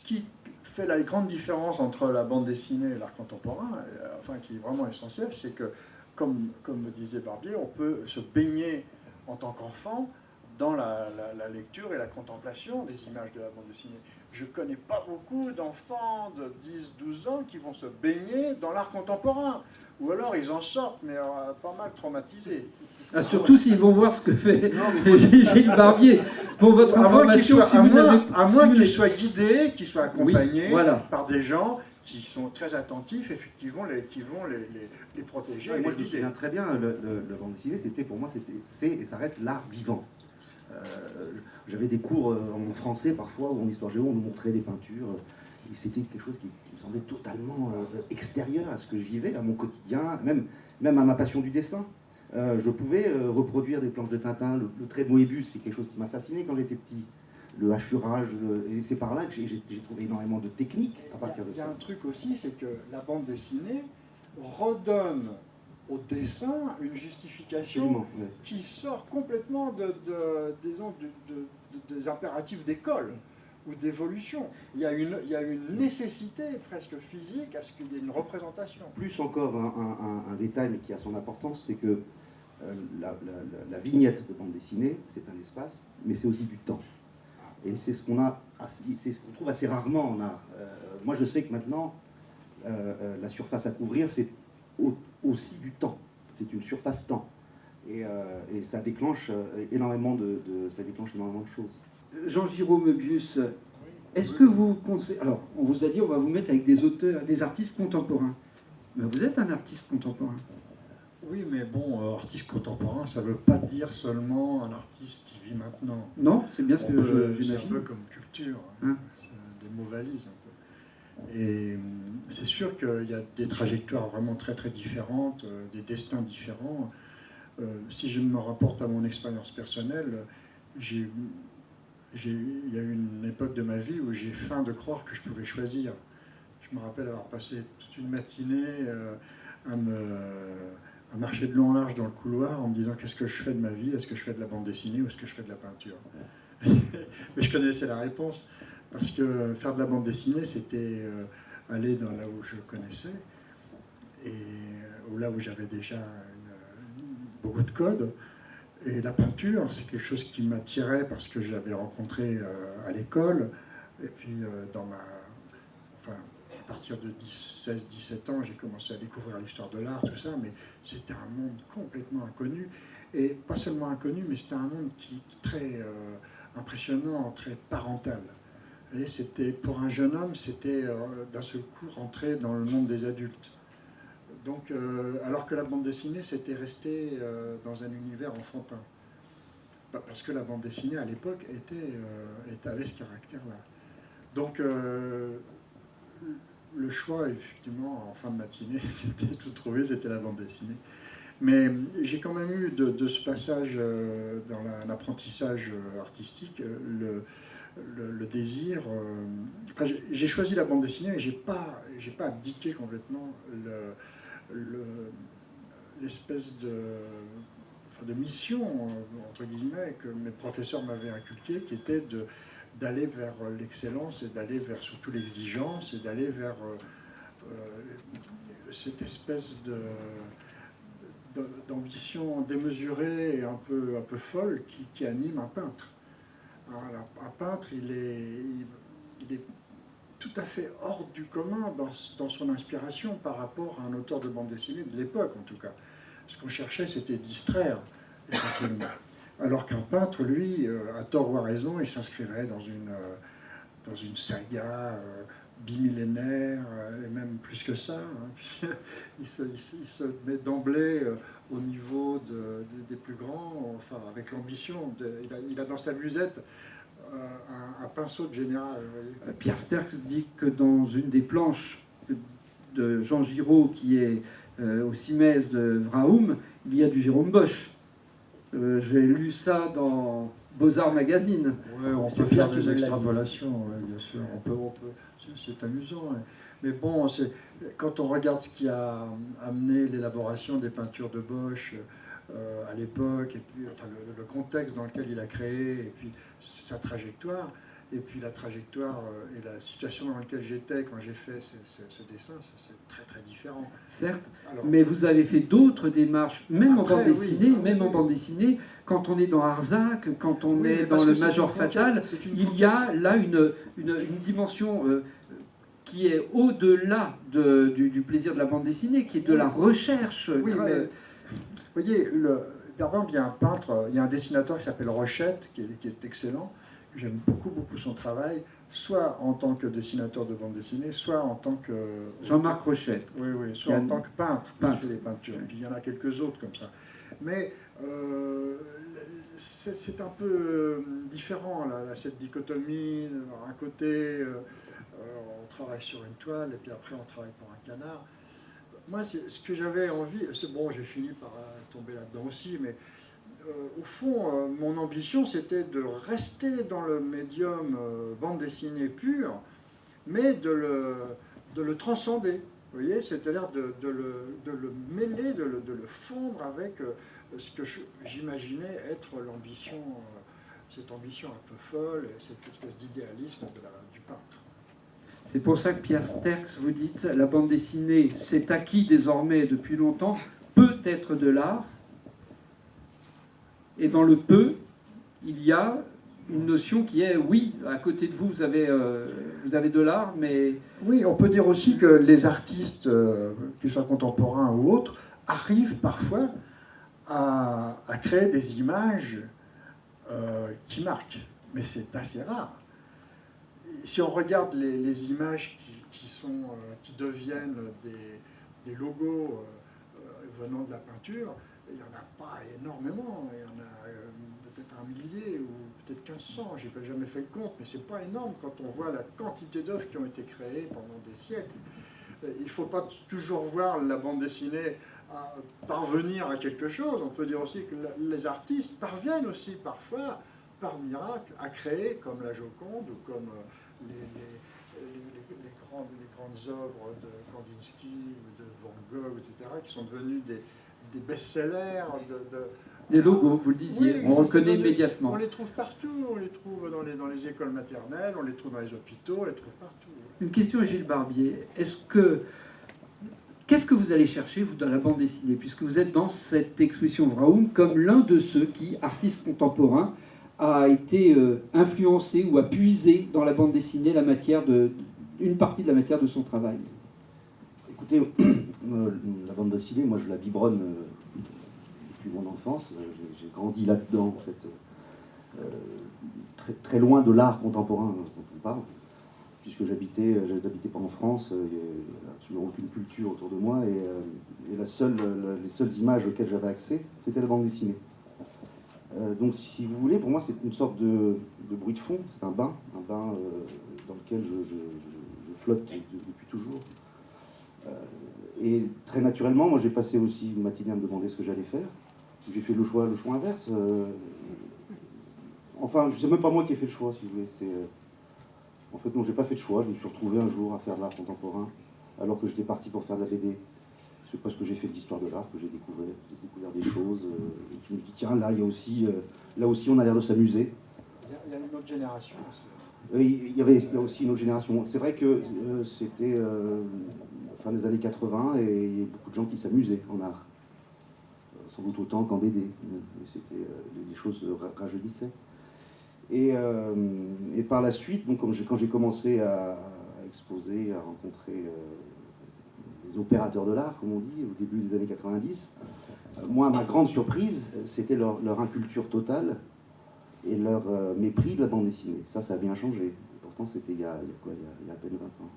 qui fait la grande différence entre la bande dessinée et l'art contemporain, enfin qui est vraiment essentiel, c'est que, comme me disait Barbier, on peut se baigner en tant qu'enfant dans la lecture et la contemplation des images de la bande dessinée. Je ne connais pas beaucoup d'enfants de 10-12 ans qui vont se baigner dans l'art contemporain. Ou alors ils en sortent, mais pas mal traumatisés. Ah, surtout s'ils vont voir ce que fait Gilles Barbier. Pour votre information, à moins qu'ils soient guidés, qu'ils soient accompagnés par des gens qui sont très attentifs et qui vont les protéger. Moi, je me souviens très bien, le bande dessinée, c'était pour moi, c'est et ça reste l'art vivant. J'avais des cours en français parfois, ou en histoire géo, on nous montrait des peintures. Et c'était quelque chose qui me semblait totalement extérieur à ce que je vivais, à mon quotidien, même à ma passion du dessin. Je pouvais reproduire des planches de Tintin. Le trait de Moebius, c'est quelque chose qui m'a fasciné quand j'étais petit. Le hachurage, et c'est par là que j'ai trouvé énormément de techniques à partir de ça. Il y a un truc aussi, c'est que la bande dessinée redonne au dessin une justification qui sort complètement des impératifs d'école ou d'évolution. Il y a une nécessité presque physique à ce qu'il y ait une représentation. Plus encore, un détail mais qui a son importance, c'est que la vignette de bande dessinée, c'est un espace, mais c'est aussi du temps. Et c'est ce qu'on trouve assez rarement en art. Moi, je sais que maintenant, la surface à couvrir, c'est aussi du temps. C'est une surface temps. Et ça déclenche énormément de choses. Jean Giraud Moebius, est-ce que vous conseillez... Alors, on vous a dit, on va vous mettre avec des auteurs, des artistes contemporains. Mais vous êtes un artiste contemporain. Oui, mais bon, artiste contemporain, ça ne veut pas dire seulement un artiste qui vit maintenant. Non, c'est bien ce que j'imagine. C'est un peu comme culture, hein. C'est des mots valises un peu. Et c'est sûr qu'il y a des trajectoires vraiment très très différentes, des destins différents. Si je me rapporte à mon expérience personnelle, il y a eu une époque de ma vie où j'ai faim de croire que je pouvais choisir. Je me rappelle avoir passé toute une matinée à marcher de long en large dans le couloir en me disant qu'est-ce que je fais de ma vie, est-ce que je fais de la bande dessinée ou est-ce que je fais de la peinture. Mais je connaissais la réponse, parce que faire de la bande dessinée, c'était aller dans là où je connaissais, ou là où j'avais déjà beaucoup de codes. Et la peinture, c'est quelque chose qui m'attirait parce que j'avais rencontré à l'école, et puis à partir de 16-17 ans, j'ai commencé à découvrir l'histoire de l'art, tout ça, mais c'était un monde complètement inconnu. Et pas seulement inconnu, mais c'était un monde qui très impressionnant, très parental. Et c'était, pour un jeune homme, c'était d'un seul coup rentrer dans le monde des adultes. Donc, alors que la bande dessinée, c'était resté dans un univers enfantin. Parce que la bande dessinée, à l'époque, avait ce caractère-là. Donc, le choix, effectivement, en fin de matinée, c'était tout trouvé, c'était la bande dessinée. Mais j'ai quand même eu de ce passage dans l'apprentissage artistique le désir. J'ai choisi la bande dessinée, mais j'ai pas abdiqué complètement l'espèce de mission, entre guillemets, que mes professeurs m'avaient inculqué, qui était d'aller vers l'excellence et d'aller vers surtout l'exigence et d'aller vers cette espèce d'ambition démesurée et un peu folle qui anime un peintre. Alors, un peintre, il est tout à fait hors du commun dans son inspiration par rapport à un auteur de bande dessinée de l'époque, en tout cas. Ce qu'on cherchait, c'était distraire, essentiellement. Alors qu'un peintre, lui, à tort ou à raison, il s'inscrirait dans une saga bimillénaire, et même plus que ça. Hein. Il se met d'emblée au niveau des plus grands, enfin, avec l'ambition. Il a dans sa musette un pinceau de général. Pierre Sterckx dit que dans une des planches de Jean Giraud, qui est au Cimès de Vrahoum, il y a du Jérôme Bosch. J'ai lu ça dans Beaux-Arts Magazine. Oui, on peut faire des extrapolations, ouais, bien sûr. On peut, c'est amusant. Ouais. Mais bon, quand on regarde ce qui a amené l'élaboration des peintures de Bosch à l'époque, et puis enfin, le contexte dans lequel il a créé, et puis sa trajectoire, et puis la trajectoire et la situation dans laquelle j'étais quand j'ai fait ce dessin, c'est très très différent. Certes, Alors, mais vous avez fait d'autres démarches, même après, en bande dessinée, oui, même oui, en bande dessinée, quand on est dans Arzac, quand on oui, est mais dans parce le que c'est Major une conquête, Fatal, c'est une il y a là une dimension qui est au-delà du plaisir de la bande dessinée, qui est de la recherche. Oui, mais vous voyez, par exemple, il y a un peintre, il y a un dessinateur qui s'appelle Rochette, qui est excellent. J'aime beaucoup, beaucoup son travail, soit en tant que dessinateur de bande dessinée, soit en tant que... Jean-Marc Rochette. Oui, oui, soit en tant que peintre, qui fait des peintures. Oui. Puis il y en a quelques autres comme ça. Mais c'est un peu différent, là, cette dichotomie. Un côté, on travaille sur une toile, et puis après on travaille pour un canard. Moi, ce que j'avais envie, c'est bon, j'ai fini par tomber là-dedans aussi, mais au fond, mon ambition, c'était de rester dans le médium bande dessinée pure, mais de le transcender. Vous voyez, c'est-à-dire de le mêler, de le fondre avec ce que j'imaginais être l'ambition, cette ambition un peu folle, cette espèce d'idéalisme du peintre. C'est pour ça que Pierre Sterckx, vous dites, la bande dessinée, c'est acquis désormais depuis longtemps, peut être de l'art. Et dans le peu, il y a une notion qui est, oui, à côté de vous, vous avez de l'art, mais... Oui, on peut dire aussi que les artistes, qu'ils soient contemporains ou autres, arrivent parfois à créer des images qui marquent. Mais c'est assez rare. Si on regarde les images qui deviennent des logos venant de la peinture, il n'y en a pas énormément. Il y en a peut-être 1 millier ou peut-être 1500. Je n'ai jamais fait le compte, mais ce n'est pas énorme quand on voit la quantité d'œuvres qui ont été créées pendant des siècles. Il ne faut pas toujours voir la bande dessinée parvenir à quelque chose. On peut dire aussi que les artistes parviennent aussi parfois, par miracle, à créer, comme la Joconde ou comme les grandes œuvres de Kandinsky ou de Van Gogh, etc., qui sont devenues des best-sellers. Des logos, vous le disiez, oui, on reconnaît immédiatement. On les trouve partout, on les trouve dans les écoles maternelles, on les trouve dans les hôpitaux, on les trouve partout. Une question à Gilles Barbier. Qu'est-ce que vous allez chercher, vous, dans la bande dessinée, puisque vous êtes dans cette exposition Vrahoum comme l'un de ceux qui, artiste contemporain, a été influencé ou a puisé dans la bande dessinée une partie de la matière de son travail? Écoutez, la bande dessinée, moi je la biberonne depuis mon enfance. J'ai grandi là-dedans, en fait, très, très loin de l'art contemporain dont on parle, puisque j'habitais pas en France, il n'y a absolument aucune culture autour de moi, et les seules images auxquelles j'avais accès, c'était la bande dessinée. Donc, si vous voulez, pour moi, c'est une sorte de bruit de fond, c'est un bain dans lequel je flotte depuis toujours. Et très naturellement, moi, j'ai passé aussi une matinée à me demander ce que j'allais faire. J'ai fait le choix inverse. Enfin, je sais même pas moi qui ai fait le choix, si vous voulez. En fait, non, j'ai pas fait de choix. Je me suis retrouvé un jour à faire de l'art contemporain, alors que j'étais parti pour faire de la BD. C'est parce que j'ai fait de l'histoire de l'art que j'ai découvert des choses. Et je me dis, tiens, là aussi, on a l'air de s'amuser. Il y a une autre génération aussi. Il y avait aussi une autre génération. C'est vrai que c'était fin des années 80 et il y a beaucoup de gens qui s'amusaient en art. Sans doute autant qu'en BD. Mais c'était, les choses rajeunissaient. Et par la suite, donc, quand j'ai commencé à exposer, à rencontrer les opérateurs de l'art, comme on dit, au début des années 90, moi, ma grande surprise, c'était leur inculture totale et leur mépris de la bande dessinée. Ça a bien changé. Pourtant, c'était il y a à peine 20 ans.